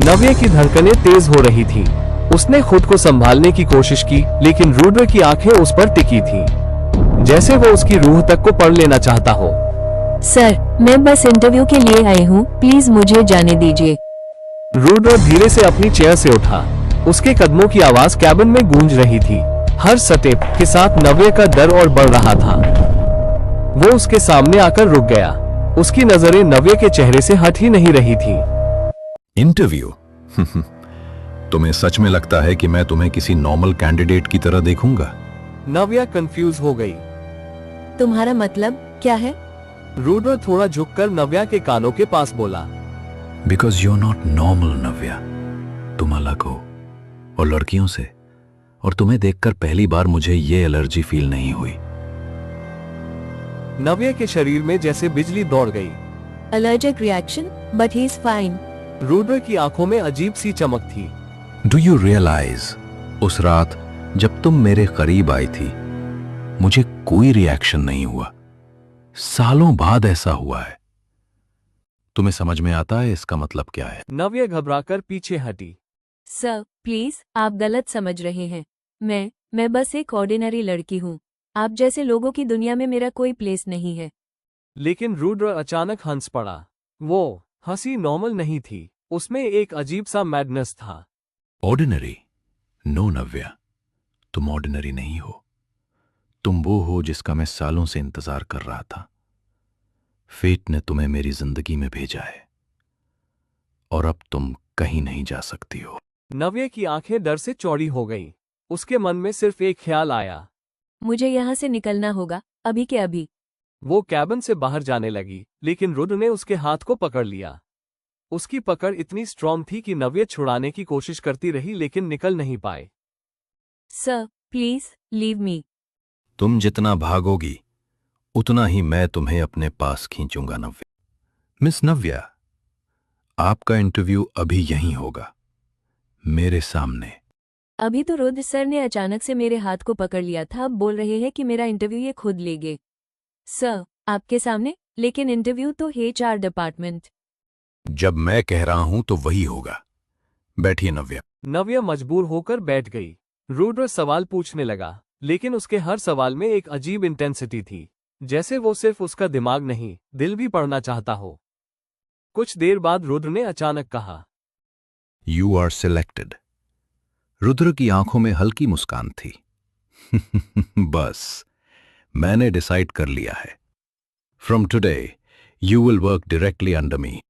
नव्या की धड़कनें तेज हो रही थी। उसने खुद को संभालने की कोशिश की, लेकिन रुद्र की आंखें उस पर टिकी थीं, जैसे वो उसकी रूह तक को पढ़ लेना चाहता हो। सर, मैं बस इंटरव्यू के लिए आई हूँ, प्लीज मुझे जाने दीजिए। रुद्र धीरे से अपनी चेयर से उठा। उसके कदमों की आवाज कैबिन में गूंज रही थी। हर स्टेप के साथ नव्या का डर और बढ़ रहा था। वो उसके सामने आकर रुक गया। उसकी नजरें नव्या के चेहरे से हट ही नहीं रही थी। इंटरव्यू? तुम्हें सच में लगता है कि मैं तुम्हें किसी नॉर्मल कैंडिडेट की तरह देखूंगा? नव्या कंफ्यूज हो गई। तुम्हारा मतलब क्या है? रुद्र थोड़ा झुककर नव्या के कानों के पास बोला, because you are not normal Navya. तुम अलग हो, और लड़कियों से। और तुम्हें देखकर पहली बार मुझे ये एलर्जी फील नहीं हुई। नव्या के शरीर में जैसे बिजली दौड़ गई। Allergic reaction, but he is fine. Rudra की आंखों में अजीब सी चमक थी। डू यू रियलाइज, उस रात जब तुम मेरे करीब आई थी, मुझे कोई रिएक्शन नहीं हुआ। सालों बाद ऐसा हुआ है। तुम्हें समझ में आता है इसका मतलब क्या है? नव्या घबराकर पीछे हटी। सर प्लीज, आप गलत समझ रहे हैं। मैं बस एक ऑर्डिनरी लड़की हूँ। आप जैसे लोगों की दुनिया में मेरा कोई प्लेस नहीं है। लेकिन रुद्र अचानक हंस पड़ा। वो हंसी नॉर्मल नहीं थी, उसमें एक अजीब सा मैडनेस था। ऑर्डिनरी? नो नव्या, तुम ऑर्डिनरी नहीं हो। तुम वो हो जिसका मैं सालों से इंतजार कर रहा था। फेट ने तुम्हें मेरी जिंदगी में भेजा है, और अब तुम कहीं नहीं जा सकती हो। नव्या की आंखें डर से चौड़ी हो गईं। उसके मन में सिर्फ एक ख्याल आया, मुझे यहाँ से निकलना होगा, अभी के अभी। वो कैबिन से बाहर जाने लगी, लेकिन रुद्र ने उसके हाथ को पकड़ लिया। उसकी पकड़ इतनी स्ट्रॉन्ग थी कि नव्या छुड़ाने की कोशिश करती रही, लेकिन निकल नहीं पाए। Sir please leave me. तुम जितना भागोगी, उतना ही मैं तुम्हें अपने पास खींचूंगा नव्या। मिस नव्या, आपका इंटरव्यू अभी यहीं होगा, मेरे सामने। अभी तो रुद्र सर ने अचानक से मेरे हाथ को पकड़ लिया था, अब बोल रहे हैं कि मेरा इंटरव्यू ये खुद लेंगे। सर, आपके सामने? लेकिन इंटरव्यू तो HR डिपार्टमेंट। जब मैं कह रहा हूं तो वही होगा। बैठिए नव्या। नव्या मजबूर होकर बैठ गई। रुद्र सवाल पूछने लगा, लेकिन उसके हर सवाल में एक अजीब इंटेंसिटी थी, जैसे वो सिर्फ उसका दिमाग नहीं, दिल भी पढ़ना चाहता हो। कुछ देर बाद रुद्र ने अचानक कहा, यू आर सिलेक्टेड। रुद्र की आंखों में हल्की मुस्कान थी। बस, मैंने डिसाइड कर लिया है। From today you will work directly under me.